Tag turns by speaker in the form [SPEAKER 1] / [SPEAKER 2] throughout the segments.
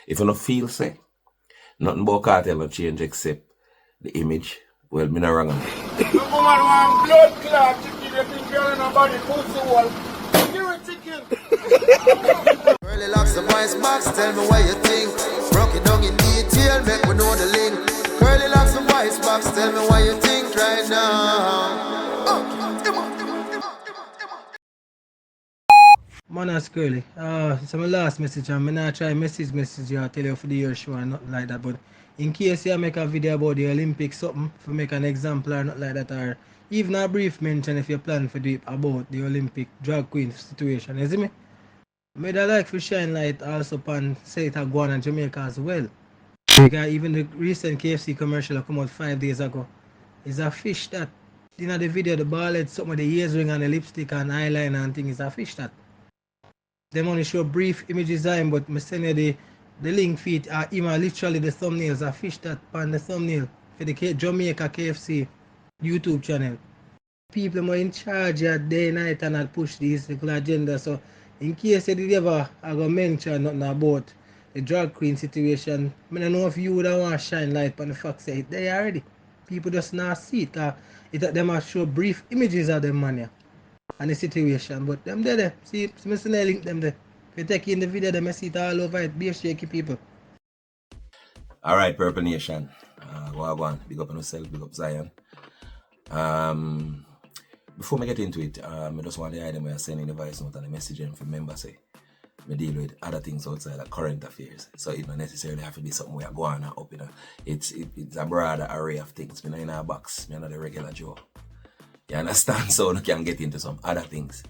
[SPEAKER 1] If you don't feel say, nothing about Kartel will change except the image. Well, me not wrong on that.
[SPEAKER 2] The woman want blood clot to give the big girl in her body pussy wall. Give it chicken.
[SPEAKER 3] Early locks the voice box, tell me what you think. Broke it down in detail, make we know the link. Curly locks the voice box, tell me what you think right now.
[SPEAKER 4] Man, that's Curly. It's my last message, and I'm not try message you or tell you for the year show and nothing like that. But in case you make a video about the Olympics, something for make an example or not like that, or even a brief mention if you plan for do it about the Olympic drag queen situation, you see me? I'd like to shine light also upon say it go on in Jamaica as well. Because even the recent KFC commercial that come out 5 days ago is a fish that in the video the ball had some of the ears ring and the lipstick and eyeliner and thing is a fish that. Them only show brief images of him, but I send you the link feed are even literally the thumbnails, a fish that on the thumbnail for the Jamaica KFC YouTube channel. People are in charge at day and night and push this agenda. So in case you did ever I go mention nothing about the drag queen situation, I don't know if you would want to shine light on the fact that it's there already. People just not see it because them are show brief images of them man and the situation, but them there. See, me see the link them there. If you take in the video, them see it all over it. Be a shaky people.
[SPEAKER 1] Alright, Purple Nation. Go on. Big up on yourself, big up Zion. Before I get into it, I just want the item where I send in the voice note and the message and for members say I deal with other things outside like current affairs. So it don't necessarily have to be something where I go on and up, you know. It's a broader array of things. I'm not in a box, I'm not a regular Joe. You understand? So you can get into some other things.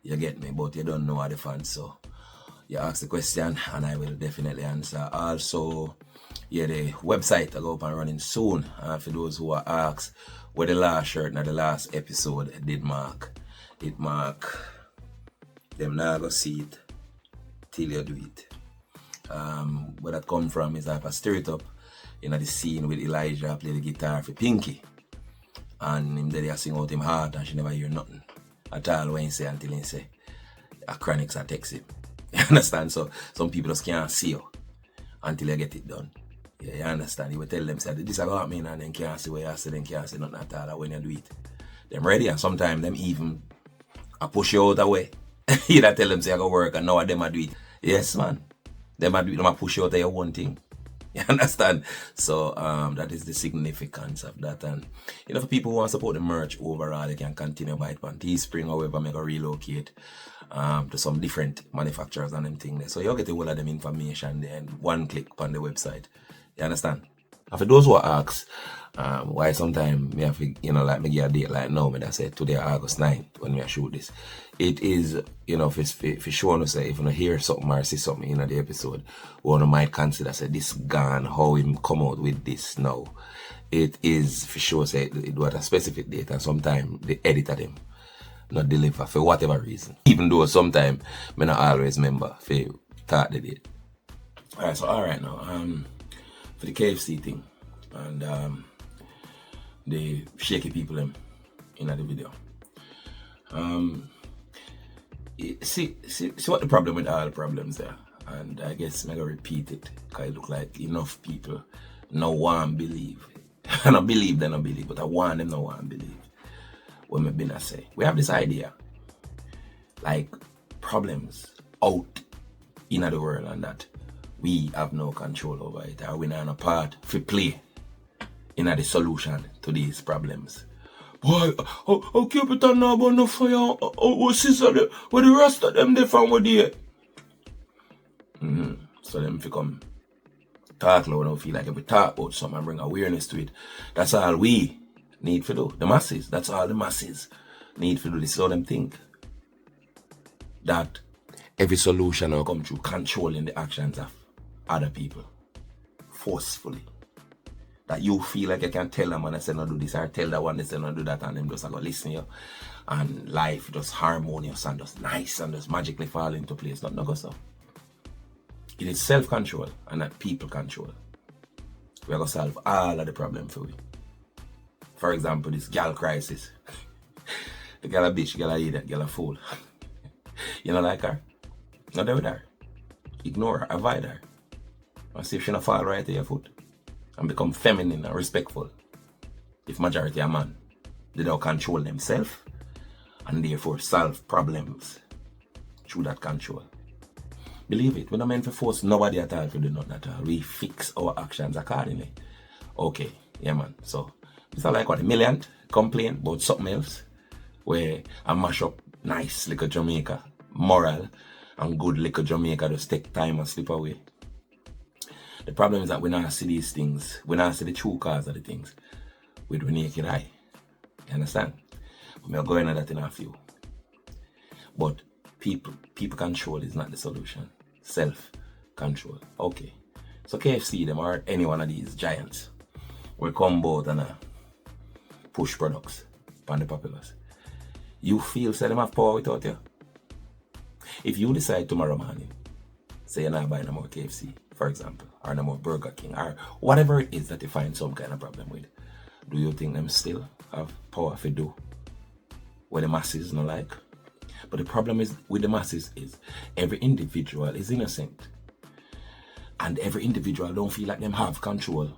[SPEAKER 1] You get me, but you don't know how the fans. So you ask the question and I will definitely answer. Also, yeah, the website will go up and running soon. For those who are asked where the last shirt and the last episode did mark. It mark them now go see it till you do it. Where that come from is I stir it up in the scene with Elijah play the guitar for Pinky. And him there sing out him heart and she never hear nothing at all when he say until he say a chronics and text him. You understand? So some people just can't see you until you get it done. Yeah, you understand? You will tell them say this about me and then can't see what you say, then can't say nothing at all when you do it. Them ready and sometimes them even push you out the way. You that tell them say I go work and now them a do it. Yes man. Them a do it, them a push you out of your one thing. You understand? So that is the significance of that. And you know, for people who want to support the merch overall, they can continue buy it on Teespring, however, make a relocate to some different manufacturers and them things there. So you'll get all of them information there and one click on the website. You understand? And for those who ask why sometimes me have to, you know, like me give a date like now, I say today August 9th when we shoot this. It is, you know, for sure to say if you hear something or see something in the episode, one might consider say this gone, how him come out with this now. It is for sure say it was a specific date and sometimes the editor them not deliver for whatever reason. Even though sometimes I not always remember for start the date. Alright, so alright now. For the KFC thing and the shaky people them in the video. See what the problem with all the problems there, and I guess I'm gonna repeat it because it look like enough people no one believe. I don't believe they don't believe, but I want them no one believe. What me been I say, we have this idea like problems out in the world and that we have no control over it, or we're not a part to play in the solution to these problems. Boy, how Capital now about no fire? What sister, where the rest of them they from where they? So them if you come talk loud and feel like if we talk about something and bring awareness to it, that's all we need to do. The masses, that's all the masses need to do. This is how them think. That every solution will come through controlling the actions of other people forcefully. That you feel like you can tell them when I say not do this or tell that one they say not do that and them just go listen to you and life just harmonious and just nice and just magically fall into place. Not go so. It is self-control and not people control. We're going to solve all of the problems for you. For example, this girl crisis. The girl a bitch, girl a idiot, girl a fool. You don't like her? Not there with her. Ignore her, avoid her. and see if she not fall right to your foot and become feminine and respectful. If majority are man, they don't control themselves and therefore solve problems through that control. Believe it, we're not meant to force nobody at all to do nothing at all. We fix our actions accordingly. Okay, yeah man. So it's not like what, a millionth complain about something else where I mash up nice little Jamaica, moral and good little Jamaica just take time and slip away. The problem is that we not see these things, we not see the true cause of the things with the naked eye. You understand? We are going at that in a few. But people control is not the solution. Self-control. Okay. So KFC them or any one of these giants will come out and push products on the populace. You feel say them have power without you? If you decide tomorrow morning, say you're not buying no more KFC, for example, or no more Burger King, or whatever it is that you find some kind of problem with, do you think them still have power to do what the masses not like? But the problem is with the masses is every individual is innocent. And every individual don't feel like them have control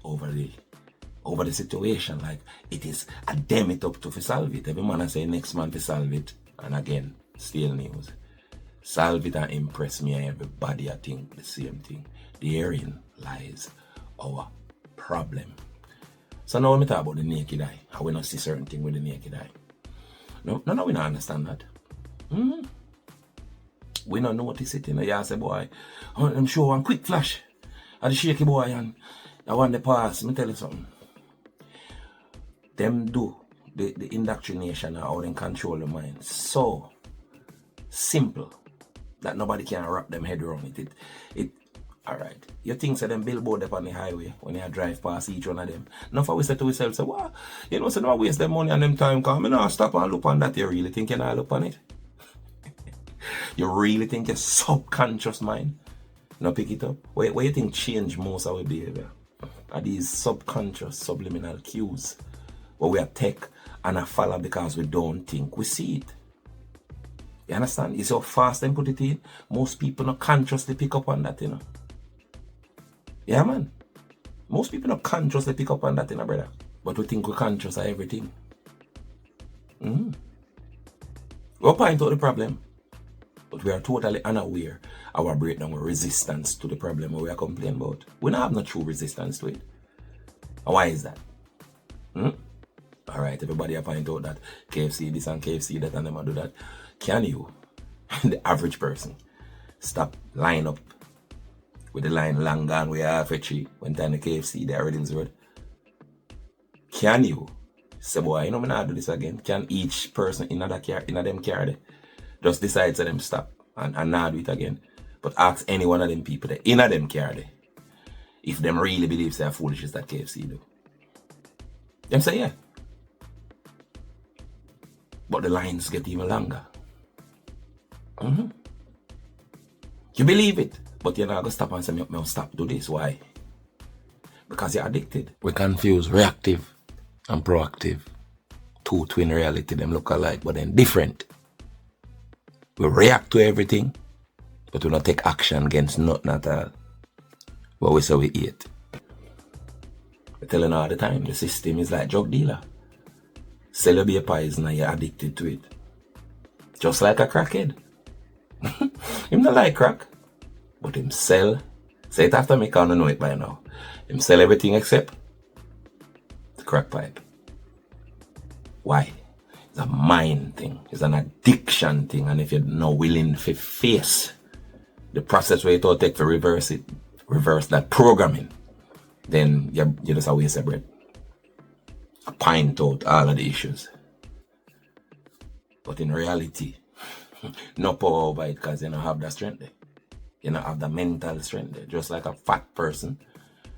[SPEAKER 1] over the situation. Like it is a them it up to solve it. Every man I say next man to solve it. And again, still news. Solve it and impress me and everybody I think the same thing. Therein lies our problem. So now let me talk about the naked eye. How we not see certain things with the naked eye. No, we don't understand that. We don't notice it in the yard say boy. I'm sure one quick flash of the shaky boy and I want the pass. Let me tell you something. Them do the indoctrination and how they control the mind so simple that nobody can wrap them head around it. Alright. You think so them billboard up on the highway when you drive past each one of them. Now for we say to ourselves, say, what? You know, so don't waste them money and them time come. You know, stop and look on that. You really think you not look on it? You really think your subconscious mind not pick it up? Where you think change most of our behavior? Are these subconscious subliminal cues where we are take and a follow because we don't think we see it? You understand? You see how fast them put it in? Most people not consciously pick up on that, you know. Yeah, man. Most people not consciously pick up on that, you know, brother. But we think we're conscious of everything. We'll point out the problem, but we are totally unaware of our breakdown or resistance to the problem we are complaining about. We don't have no true resistance to it. And why is that? Alright, everybody point out that KFC this and KFC that and them do that. Can you, the average person, stop line up with the line long gone where half a tree when time the KFC there already in the road? Can you say, boy, you know me not do this again? Can each person in them car there just decide to them stop and not do it again? But ask any one of them people there in them car there if them really believe they're foolish as that KFC do. Them say yeah. But the lines get even longer. You believe it, but you're not going to stop and say, "Me stop do this." Why? Because you're addicted. We confuse reactive and proactive. Two twin reality, them look alike, but then different. We react to everything, but we don't take action against nothing at all. But we say we eat. We're telling all the time, the system is like drug dealer. Sell your beer poison and you're addicted to it. Just like a crackhead. Him not like crack, but him sell. Say it after me, because I know it by now. Him sell everything except the crack pipe. Why? It's a mind thing. It's an addiction thing. And if you're not willing to face the process where it take to reverse that programming, then you just a waste of bread. I point out all of the issues. But in reality, no power over it because you don't have that strength there. You don't have the mental strength there. Just like a fat person.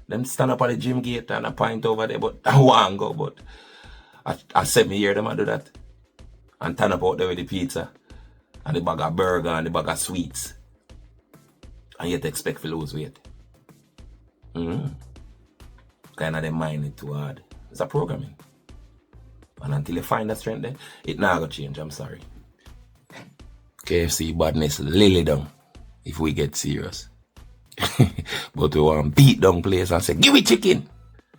[SPEAKER 1] Them stand up at the gym gate and I point over there, but I want go. But I said me hear them I do that. And turn up out there with the pizza and the bag of burger and the bag of sweets. And yet expect to lose weight. Kind of them mind it too hard. It's a programming. And until you find that strength there, it not gonna change, I'm sorry. KFC badness lily down if we get serious. But we want beat down players and say, give me chicken.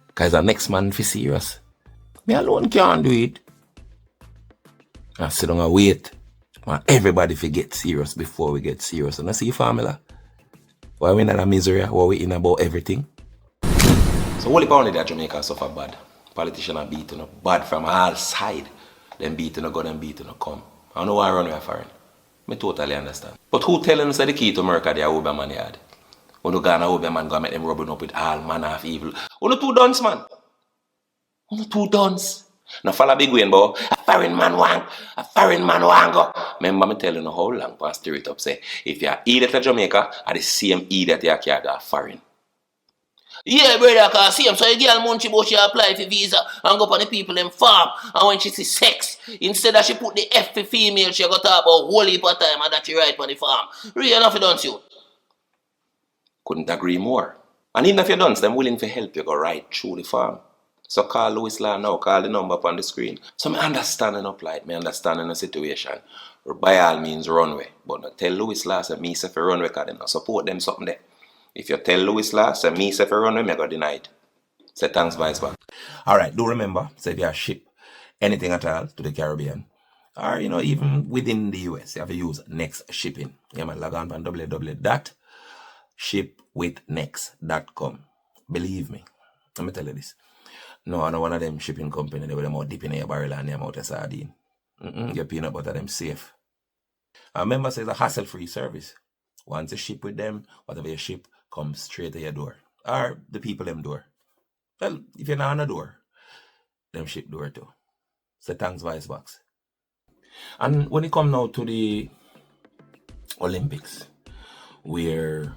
[SPEAKER 1] Because the next man for serious. Me alone can't do it. I sit down and wait. Man, everybody for get serious before we get serious. And I see formula. Why we in a misery? Why we in about everything? So only pound that Jamaica suffer bad. Politicians are beating up bad from all sides. Them beating up go, them beating up come. I don't know why I run away foreign. Me totally understand. But who telling us that the key to America they are Oberman yard? When you go on a Oberman go make them rubbing up with all manner of evil. Only two dons, man. Only two dons. Now follow big win, boy. A foreign man want go. Remember me telling you how long past stir it up say if you're idiot to Jamaica are the same idiot you can't do foreign. Yeah, brother, cause see him so a girl munchie but she apply for visa and go on the people in farm and when she see sex, instead of she put the F for female, she got talk about whole heap of time and that she right on the farm. Really enough don't you? Couldn't agree more. And even if you don't, them willing to help you go right through the farm. So call Louis Law now, call the number up on the screen. So me understanding up like me understanding the situation. By all means runway. But not tell Louis Law say me say for runway because they not support them something there. If you tell Louis Law say me say for runway, me go deny it. Say thanks vice back. Alright, do remember, say if you ship anything at all to the Caribbean, or even within the US, you have to use Next Shipping. You might log on www.shipwithnext.com. Believe me, let me tell you this. No, I know one of them shipping company, they were more deep in your barrel and them out of sardine. Your peanut butter, them safe. I remember it's a hassle-free service. Once you ship with them, whatever you ship comes straight to your door. Or the people them door. Well, if you're not on the door, them ship door too. So thanks vice box. And when it come now to the Olympics, where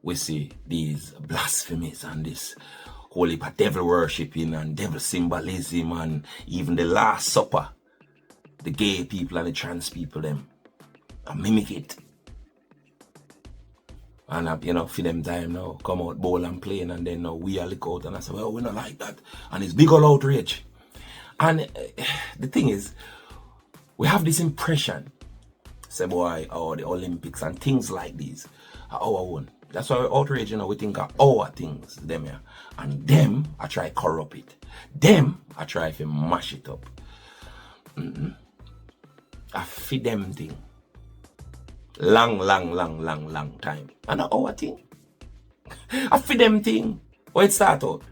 [SPEAKER 1] we see these blasphemies and this whole heap of devil worshipping and devil symbolism and even the Last Supper, the gay people and the trans people them mimic it. And for them time now, come out bowl and playing and then now we are look out and I say, well, we not like that. And it's big old outrage. And the thing is, we have this impression, say boy, the Olympics and things like these are our own. That's why we outrage, we think of our things, them here. And them, I try corrupt it. Them, I try to mash it up. I feed them thing. Long time. And our thing. I feed them thing. Where it start out?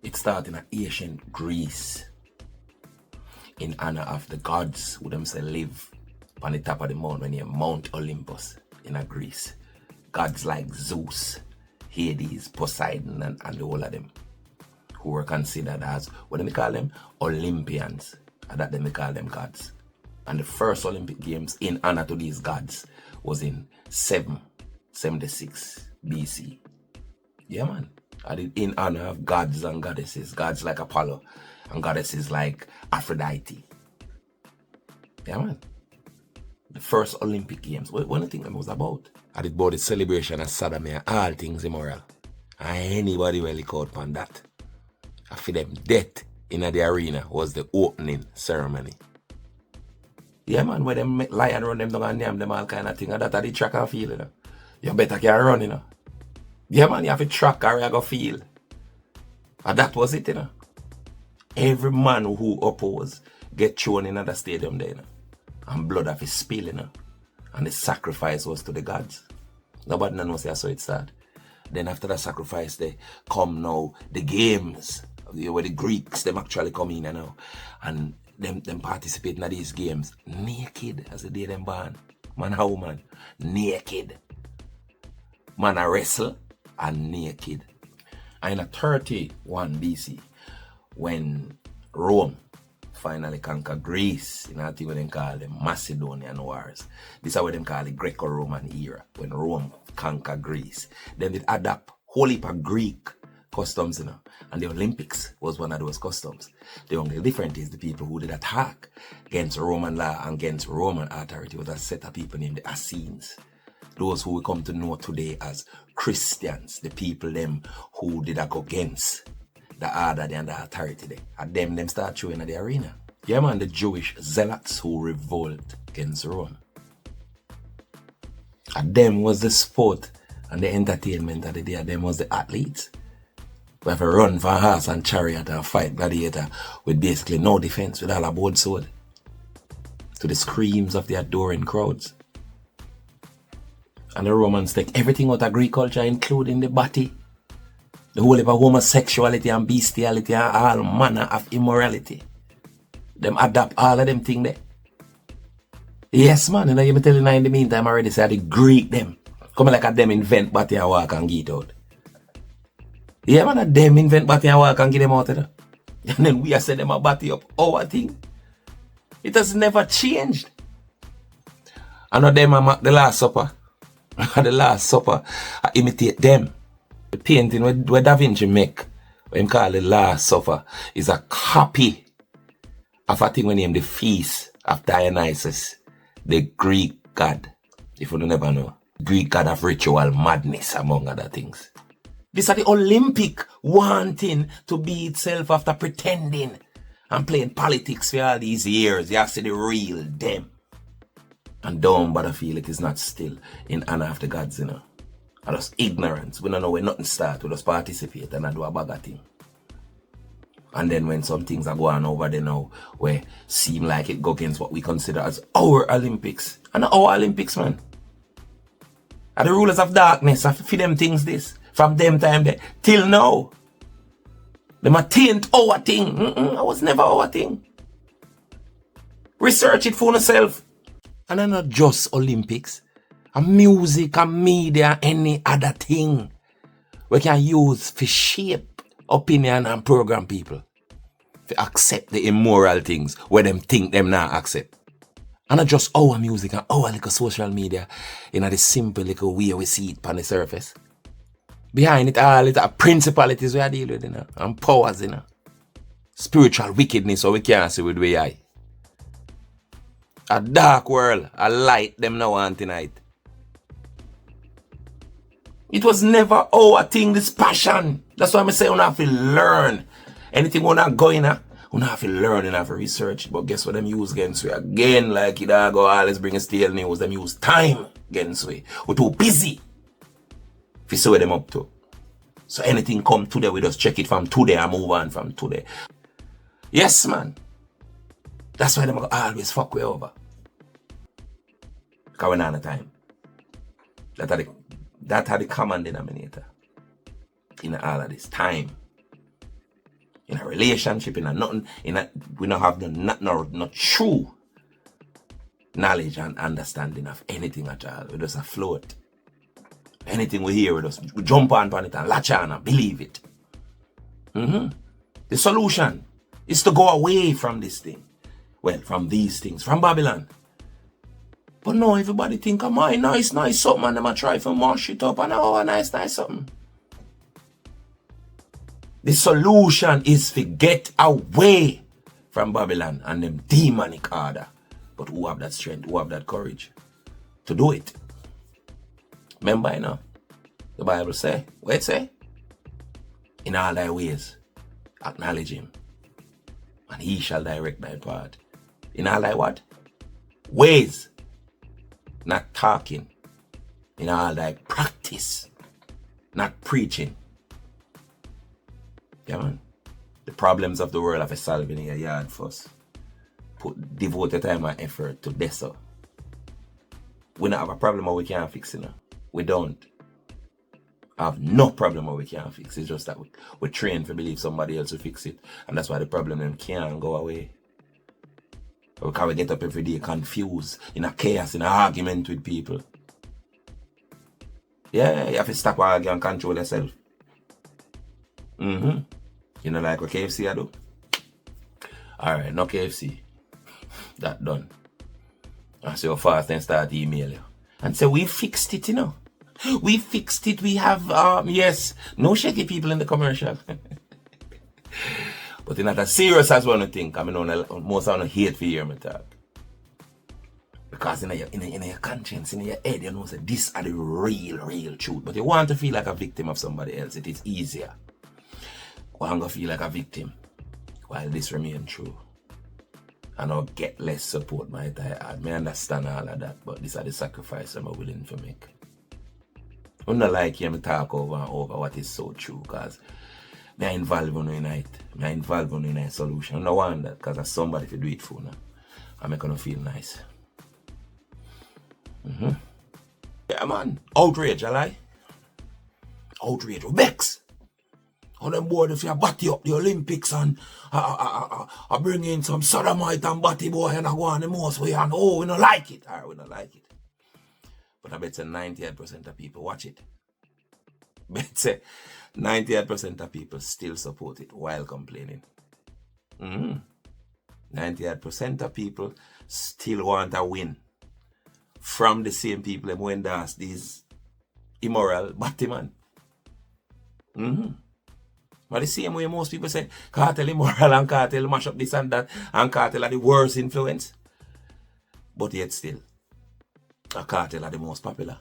[SPEAKER 1] It started in ancient Greece. In honor of the gods who themselves live on the top of the mountain near Mount Olympus in Greece. Gods like Zeus, Hades, Poseidon, and the whole of them, who were considered as, what do we call them? Olympians. And that then we call them gods. And the first Olympic Games in honor to these gods was in 776 BC. Yeah, man. I did in honor of gods and goddesses. Gods like Apollo and goddesses like Aphrodite. Yeah, man. The first Olympic Games. What do you think it was about? I did about the celebration of sodomy and all things immoral. And anybody will look out on that. I feel them death in the arena was the opening ceremony. Yeah, man, where them lion run them down and name them all kind of thing. And that are the track and feel, You better can run, Yeah, man, you have to track or you go feel. And that was it, Every man who opposed get thrown in the stadium there, And blood of his spill, And the sacrifice was to the gods. Nobody knows how it started. Then after the sacrifice, they come now the games. Where the Greeks, them actually come in, And them participate in these games naked as the day them born. Man and woman, naked. Man a wrestle and naked. And in 31 BC, when Rome finally conquered Greece, I think what they call the Macedonian Wars. This is what they call the Greco-Roman era, when Rome conquered Greece. Then they adapt whole heap of Greek customs, and the Olympics was one of those customs. The only difference is the people who did attack against Roman law and against Roman authority was a set of people named the Essenes. Those who we come to know today as Christians, the people them who did go against the order and the authority there. And them start showing at the arena. Yeah, man, the Jewish zealots who revolt against Rome. And them was the sport And the entertainment of the day, them was the athletes. We have to run for horse and chariot and fight gladiator with basically no defense, with all a board sword. To the screams of the adoring crowds. And the Romans take everything out of Greek culture, including the body, the whole of homosexuality and bestiality and all manner of immorality. Them adapt all of them things there. Yes, man, you know, you me telling you in the meantime already say the Greek them. Come like a them invent body and walk and get out. Yeah, man, a them invent body and walk and get them out of there. And then we are saying them a body up our thing. It has never changed. I know them are the Last Supper. The Last Supper, I imitate them. The painting where Da Vinci make, when call the Last Supper, is a copy of a thing we name the Feast of Dionysus, the Greek god. If you don't never know, Greek god of ritual madness, among other things. This are the Olympic wanting to be itself after pretending and playing politics for all these years. You have to see the real them. And don't bother feel it is not still in honor of the gods, you know. And just ignorance. We don't know where nothing starts. We just participate and do a bag of thing. And then when some things are going over there now, where seem like it go against what we consider as our Olympics. And our Olympics, man. Are the rulers of darkness, I feed them things this. From them time there till now. Them a taint our thing. I was never our thing. Research it for yourself. And I'm not just Olympics. And music and media, any other thing we can use to shape opinion and program people. To accept the immoral things where them think them not accept. And not just our music and our little social media in the simple little way we see it on the surface. Behind it all, it's principalities we are dealing with, you know, and powers, you know. Spiritual wickedness, so we can't see with the eye. A dark world, a light them now want tonight. It was never our thing, this passion. That's why I say we have to learn. Anything we not going at, we have to learn and have to research. But guess what them use against we again, like it go always bring a stale news. Them use time against we. We're too busy. If you see where them up to. So anything come today, we just check it from today and move on from today. Yes, man. That's why them always fuck way over. Because we're not on time. That are the common denominator. In all of this time. In a relationship, in a nothing, we don't have no true knowledge and understanding of anything at all. We just afloat. Anything we hear, we jump on it and latch on and believe it. The solution is to go away from this thing. Well, from these things, from Babylon. But no, everybody think, am I nice something, and them a try to mash it up, and oh, nice something. The solution is to get away from Babylon and them demonic order. But who have that strength, who have that courage to do it? Remember, you know, the Bible say, what it say? In all thy ways, acknowledge him, and he shall direct thy path. In all thy what? Ways. Not talking. In all thy practice. Not preaching. Yeah, man. The problems of the world have a solve in your yard first. Devote your time and effort to this. We don't have a problem or we can't fix it now. We don't. I have no problem or we can't fix it. It's just that we're trained to believe somebody else will fix it. And that's why the problem them can't go away. Because we get up every day confused, in a chaos, in an argument with people. Yeah, you have to stop arguing and control yourself. You know like what KFC I do? Alright, no KFC. That done. I say, fast and start email you. And say, we fixed it, you know. We fixed it. We have, yes, no shaky people in the commercial. But it's not as serious as one would think. I mean, most of them hate to hear me talk. Because in your conscience, in your head, you know, say, this are the real truth. But you want to feel like a victim of somebody else. It is easier. Want to feel like a victim while this remains true. And I'll get less support, my entire heart. I understand all of that, but these are the sacrifices I'm willing to make. I don't like him talk over and over what is so true, because I involve in it. I involve in a solution. I don't want that, because there's somebody to do it for now. I make them feel nice. Yeah, man. Outrage, I lie. Outrage. Vex. On them board, if you batty up the Olympics and I bring in some sodomite and batty boy and I go on the most way and we don't like it. Alright, we don't like it. But I bet say 98% of people watch it. Bet say 98% of people still support it while complaining. 98% of people still want a win from the same people who endorse these immoral batty man. But the same way most people say Kartel immoral and Kartel mash up this and that and Kartel are the worst influence. But yet still, a Kartel are the most popular.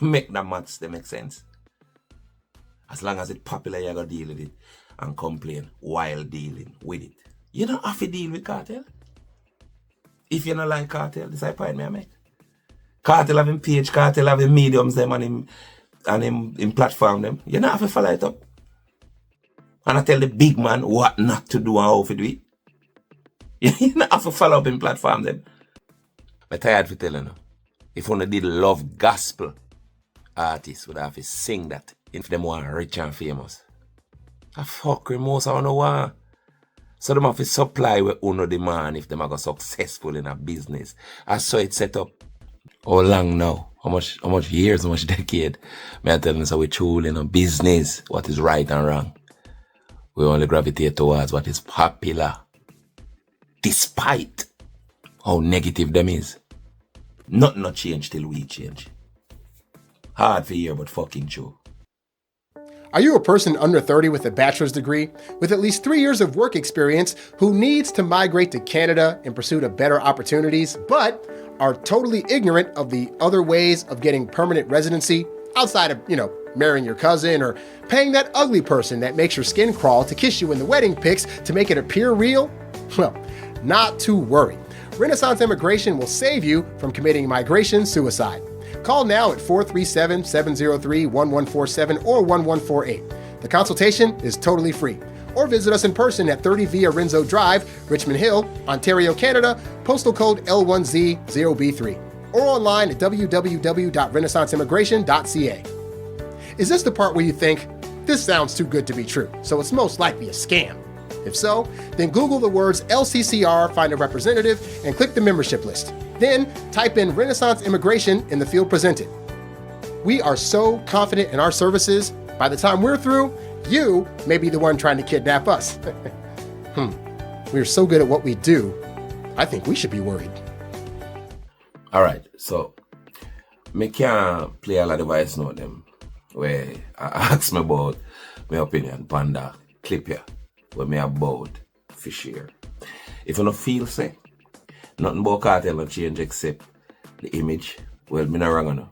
[SPEAKER 1] Make them maths, they make sense. As long as it's popular, you gotta deal with it and complain while dealing with it. You don't have to deal with Kartel. If you don't like Kartel, this is the point I make. Kartel have him page, Kartel have him mediums them and him platform them. You don't have to follow it up. And I tell the big man what not to do and how to do it. You don't have to follow up in platform them. I'm tired of telling you. If one did love gospel artists would have to sing that if them want rich and famous. I fuck with most of them want. So them have to supply with uno demand if them are successful in a business. I saw it set up. How long now? How much years, how much decade? May I tell them so we truly in a business, what is right and wrong. We only gravitate towards what is popular. Despite how negative them is. Nothing not change till we change. Hard for hear, but fucking true.
[SPEAKER 5] Are you a person under 30 with a bachelor's degree, with at least 3 years of work experience, who needs to migrate to Canada in pursuit of better opportunities, but are totally ignorant of the other ways of getting permanent residency outside of, marrying your cousin or paying that ugly person that makes your skin crawl to kiss you in the wedding pics to make it appear real? Well, not to worry. Renaissance Immigration will save you from committing migration suicide. Call now at 437-703-1147 or 1148. The consultation is totally free. Or visit us in person at 30 Via Renzo Drive, Richmond Hill, Ontario, Canada, postal code L1Z0B3. Or online at www.renaissanceimmigration.ca. Is this the part where you think, this sounds too good to be true, so it's most likely a scam? If so, then Google the words LCCR, find a representative, and click the membership list. Then type in Renaissance Immigration in the field presented. We are so confident in our services, by the time we're through, you may be the one trying to kidnap us. We're so good at what we do, I think we should be worried.
[SPEAKER 1] Alright, so me can't play a lot of voice note them where I ask me about my opinion on that clip here where me about fish here. If you don't feel say nothing about Kartel will change except the image, well, me not wrong enough.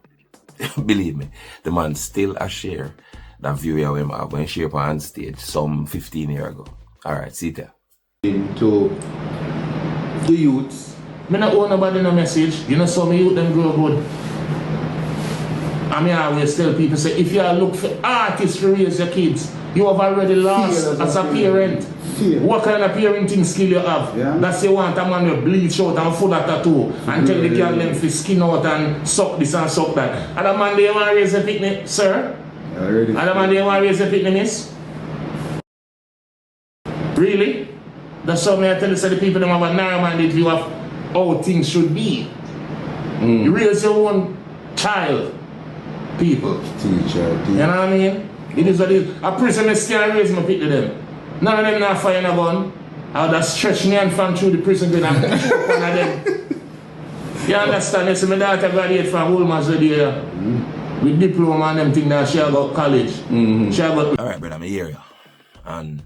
[SPEAKER 1] Believe me, the man still a share that view you have when she up on stage some 15 years ago. Alright, see there.
[SPEAKER 6] To the youths, me not own nobody no message. You know, some youth them grow good. I mean, I always tell people say, if you look for artists to raise your kids, you have already lost as a parent. What kind of parenting skill you have? Yeah. That's you want a man to bleach out and full of tattoo and tell the girl them to skin out and suck this and suck that. And the man they want to raise a picnic, sir? And the man they want to raise a picnic, miss? Really? That's what I tell you, so the people them have a narrow-minded view of how things should be. You raise your own child, people.
[SPEAKER 3] Teacher.
[SPEAKER 6] You know what I mean? It is what it is. A prison is can't raise my pick to them. None of them not firing a gun. I would have stretched me and from through the prison gate and push up one of them. You understand? You see, my daughter graduated from Woolman's there with diploma and them thing that she got college. She got...
[SPEAKER 1] Alright, brother, I hear you. And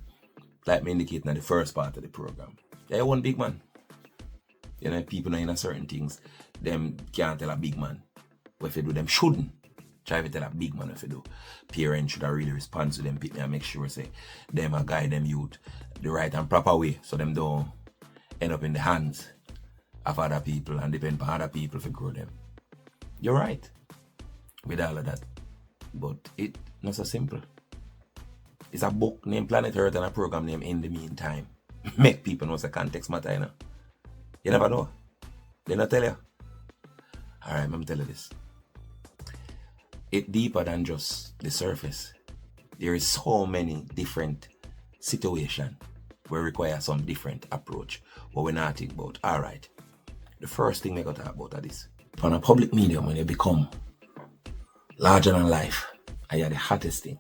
[SPEAKER 1] like me indicating in the first part of the program, they're one big man. You know, people know in certain things, them can't tell a big man what if they do, them shouldn't. Try to tell a big man if you do. Parents should have really respond to them people and make sure say them a guide them youth the right and proper way so them don't end up in the hands of other people and depend on other people to grow them. You're right. with all of that. But it not so simple. It's a book named Planet Earth and a program named In the Meantime. Make people know the context matter, you know. You never know. They not tell you. Alright, I'm tell you this. It's deeper than just the surface. There is so many different situations where require some different approach. What we're not thinking about. Alright. The first thing we got to talk about is on a public medium, when you become larger than life, and you're the hottest thing.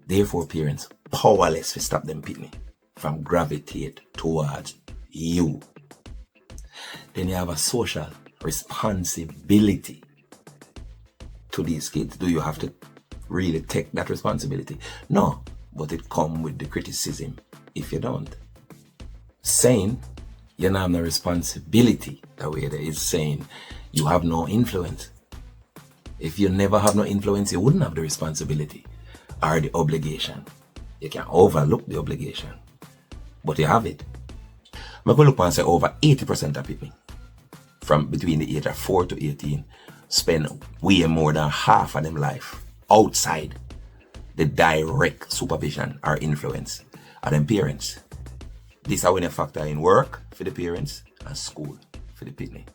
[SPEAKER 1] Therefore, parents powerless to stop them pitney from gravitate towards you. Then you have a social responsibility to these kids. Do you have to really take that responsibility? No, but it comes with the criticism if you don't. Saying you don't have no responsibility, that way there is saying you have no influence. If you never have no influence, you wouldn't have the responsibility or the obligation. You can overlook the obligation, but you have it. I'm going to look and say over 80% of people from between the age of 4 to 18 spend way more than half of them life outside the direct supervision or influence of them parents. This is when you factor in work for the parents and school for the pitney.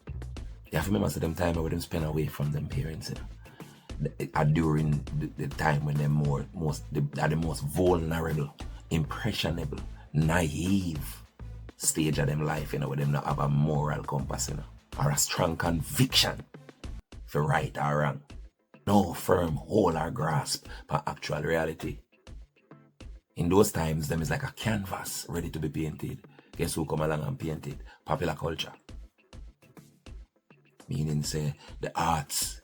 [SPEAKER 1] You have to remember them time where them spend away from them parents, you know. During the time when they're the most vulnerable, impressionable, naive stage of them life, you know, where them not have a moral compass, you know, or a strong conviction for right or wrong. No firm hold or grasp for actual reality. In those times, them is like a canvas ready to be painted. Guess who come along and paint it? Popular culture. Meaning, say, the arts.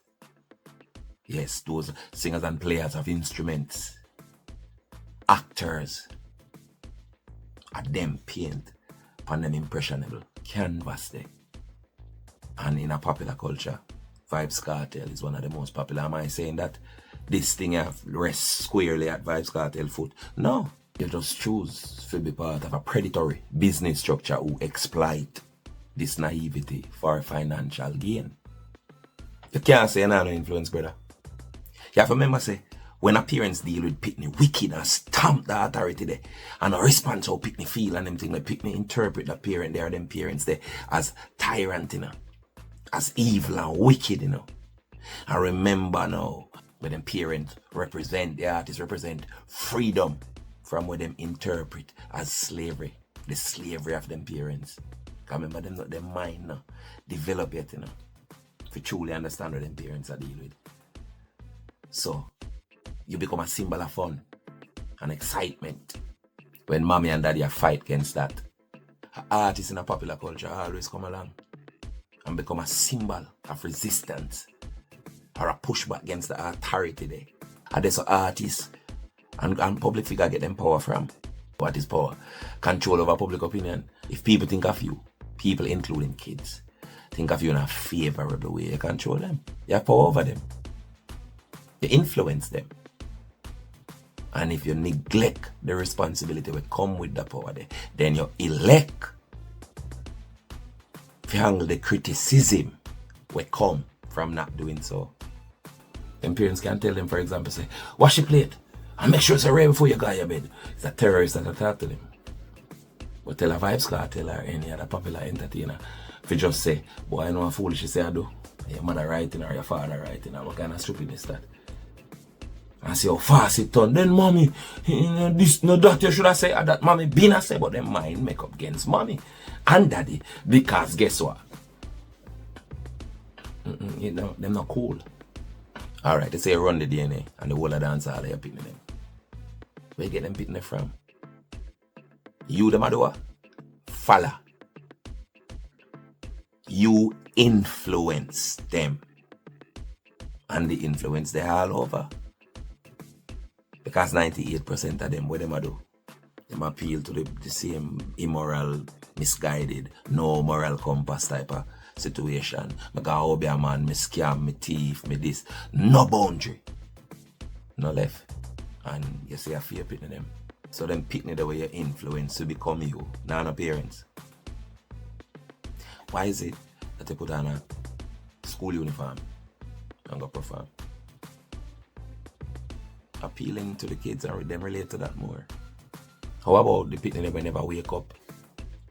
[SPEAKER 1] Yes, those singers and players of instruments. Actors. Are them paint on them impressionable canvas there. And in a popular culture, Vybz Kartel is one of the most popular. Am I saying that this thing rests squarely at Vybz Kartel foot? No, you just choose to be part of a predatory business structure who exploit this naivety for financial gain. You can't say no influence, brother. You have to remember, say, when a parents deal with pitney wicked and stamp the authority there, and a response how pitney feel and them thing, like pitney interpret the parent there, them parents there as tyrant, you know, as evil and wicked, you know. And remember now, when them parents represent, the artists represent freedom from what them interpret as slavery, the slavery of them parents. Because remember, them not their mind now, develop it, you know, to truly understand what them parents are dealing with. So, you become a symbol of fun and excitement when mommy and daddy fight against that. Artists in a popular culture always come along and become a symbol of resistance or a pushback against the authority there. And there's artists and public figure get them power from. What is power? Control over public opinion. If people think of you, people including kids, think of you in a favorable way, you control them. You have power over them. You influence them. And if you neglect the responsibility that come with the power there, then you elect to handle the criticism that come from not doing so. Then parents can tell them, for example, say, wash your plate and make sure it's array before you go to your bed. It's a terrorist that attack to them. But tell a Vybz Kartel or any other popular entertainer, if you just say, boy, I know how foolish you say I do. Your mother writing or your father writing, or what kind of stupidness that. And see how fast it turn. Then mommy, this, no, that you should have said that mommy been a say, but them mind make up against mommy and daddy. Because guess what? You know, them not cool. Alright, they say run the DNA and the whole of dance all they are picking them. Where you get them picking them from? You them a do what? Follow. You influence them. And the influence they all over. Because 98% of them, what them a do? Them appeal to the same immoral, misguided, no moral compass type of situation. I go be a man, me scam, me thief, me this. No boundary. No left. And you see a fear pitting them. So them pitting the way you influence to become you. Now no parents. Why is it that they put on a school uniform and go perform. Appealing to the kids and them relate to that more. How about the people that never wake up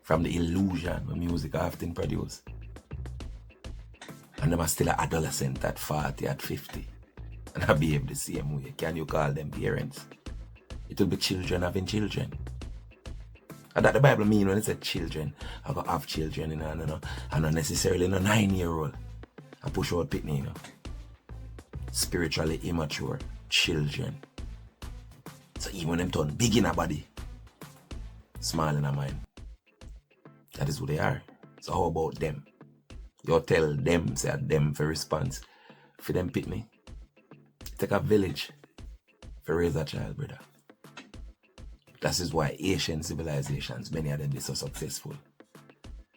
[SPEAKER 1] from the illusion of music often produce? And them are still an adolescent at 40, at 50. And I behave the same way. Can you call them parents? It will be children having children. And that the Bible mean when it said children, I go have children, and not necessarily no 9-year-old. I push out pitney, you know. Spiritually immature children. So even when them turn big in a body, small in a mind. That is who they are. So how about them? You tell them, say them for response. For them pitney. Take a village for raise a child, brother. That is why Asian civilizations, many of them, are so successful.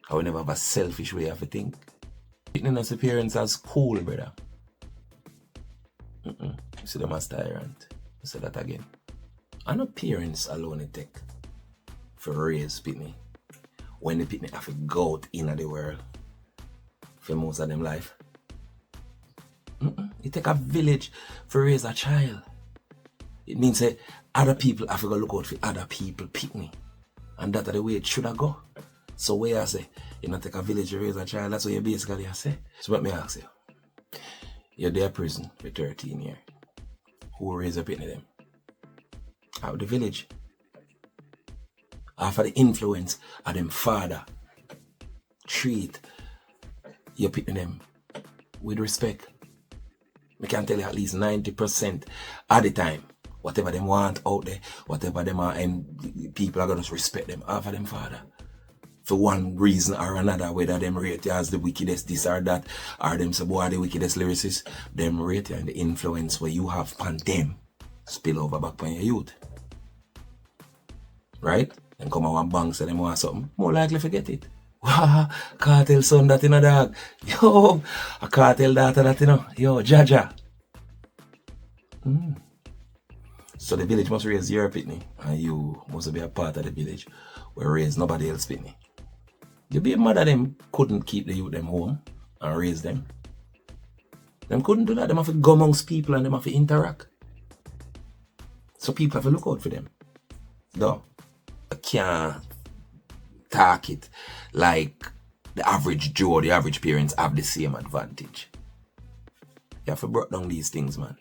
[SPEAKER 1] I will never have a selfish way of think. Pitney us appearance as cool, brother. You see them as tyrant. I say that again. And no parents alone it take for raise pitney. When the pitney have to go out in the world for most of them life. It take a village for raise a child. It means that other people have to go look out for other people pitney. And that's the way it should have go. So where I say, you not take a village to raise a child, that's what you basically say. So let me ask you. You're there prison for 13 years. Who raised up pitney them? Out of the village. After the influence of them father, treat you pitney them with respect. I can tell you at least 90% of the time, whatever them want out there, whatever them are, and people are going to respect them after them father. For one reason or another, whether them rate you as the wickedest, this or that, or them say, boy, the wickedest lyricist, them rate you and the influence where you have on them spill over back on your youth. Right? Then come on one bang, say them want something, more likely forget it. Wow, Kartel son that, you know, dog. Yo, a Kartel daughter that, you know. Yo, Jaja. So the village must raise your pitney, and you must be a part of the village where raise nobody else pitney. You be a mother them couldn't keep the youth them home and raise them. Them couldn't do that. Them have to go amongst people and them have to interact. So people have to look out for them. Though, I can't talk it like the average Joe or the average parents have the same advantage. You have to break down these things, man.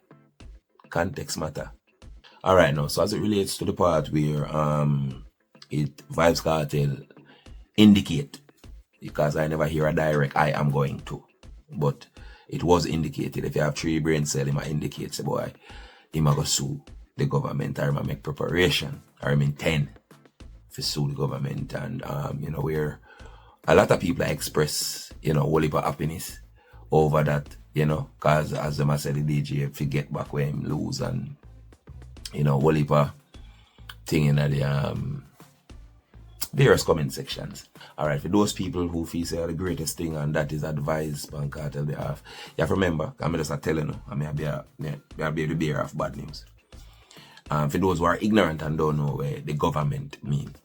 [SPEAKER 1] Context matter. Alright now, so as it relates to the part where it Vybz Kartel indicate, because I never hear a direct I am going to, but it was indicated. If you have 3 brain cells, it might indicate, say boy, he might go sue the government, or he might make preparation, or he intend to sue the government. And you know, where a lot of people express, you know, whole heap of happiness over that, you know, because as them said, the DJ if he get back where him lose, and you know, whole heap of thing in the various comment sections. Alright, for those people who feel say the greatest thing and that is advice on Kartel behalf, you have to remember, I'm just not telling you, I may be the bearer of bad news. For those who are ignorant and don't know where the government means,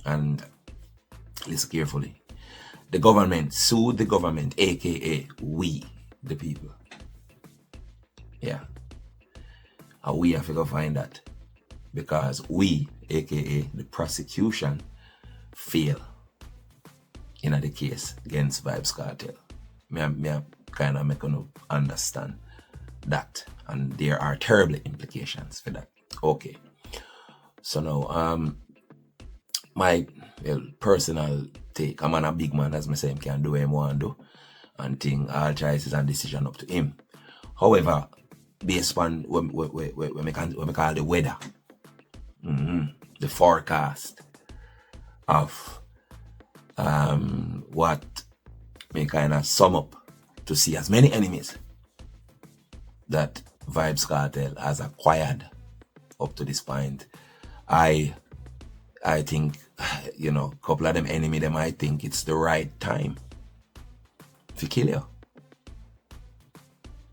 [SPEAKER 1] and listen carefully, the government sued the government, aka we, the people. Yeah. And we have to go find that. Because we, aka the prosecution, fail in the case against Vybz Kartel. Me kind of make you understand that. And there are terrible implications for that. Okay. So now, my personal take, I'm a big man, as I say, can do what he want to do. And think all choices and decision up to him. However, based on what we call the weather, the forecast of what may kind of sum up to see as many enemies that Vybz Kartel has acquired up to this point. I think, you know, a couple of them enemy, they might think it's the right time to kill you.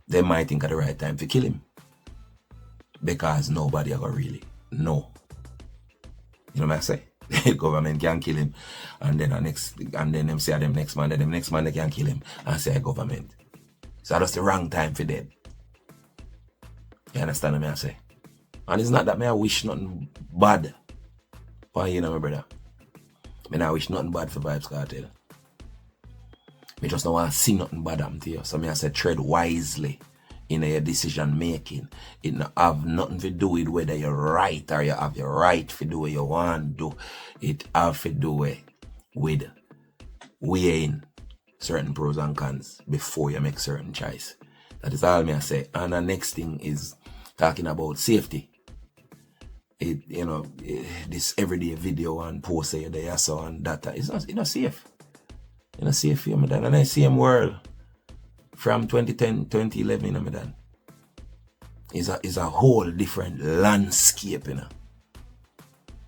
[SPEAKER 1] They might think at the right time to kill him. Because nobody ever really know. You know what I say? The government can kill him, and then them say them next man, then the next man they can kill him and say government. So that's the wrong time for dead. You understand what I say? And it's not that I wish nothing bad for you, my brother. I wish nothing bad for Vybz Kartel. I just don't want to see nothing bad happen to you. So I say tread wisely in your decision making. It not have nothing to do with whether you're right or you have your right to do what you want to do. It have to do with weighing certain pros and cons before you make certain choice. That is all I say. And the next thing is talking about safety. This everyday video and post there you saw and data, it's not safe. It's not safe for me, dan. And I see him world from 2010, 2011, you know, me dan. It's a whole different landscape, you know.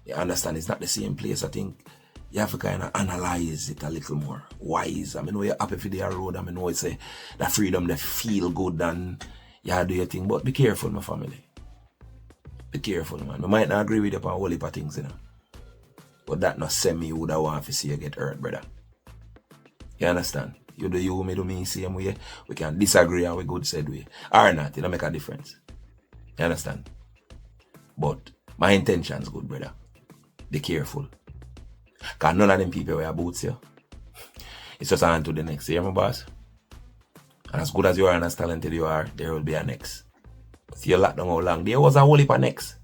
[SPEAKER 1] You understand? It's not the same place. I think you have to kind of analyze it a little more wise. I mean, when you're happy for the road, I mean, know it's that freedom, they feel good and you do your thing. But be careful, my family. Be careful, man. I might not agree with you on a whole heap of things, you know. But that not say me would have want to see you get hurt, brother. You understand? You do you, me do me, same way. We can disagree and we good said way. Or not, it don't make a difference. You understand? But my intention's good, brother. Be careful. Because none of them people wear boots here. It's just on to the next year, my boss. And as good as you are and as talented you are, there will be a next. See you locked down how long. There was a whole heap of next.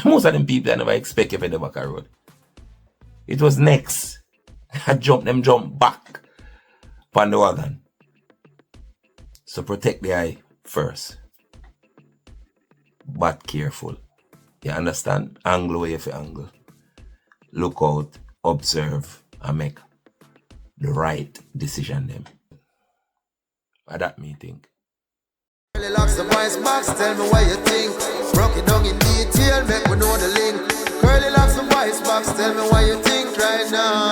[SPEAKER 1] Most of them people I never expect you for the back road. It was next. I jump back on the wagon. So protect the eye first. But careful. You understand? Angle where you have to angle. Look out, observe, and make the right decision them. By that me think.
[SPEAKER 3] Curly locks the voice box, tell me what you think. Broke it down in detail, make me know the link. Curly locks the voice box, tell me what you think right now.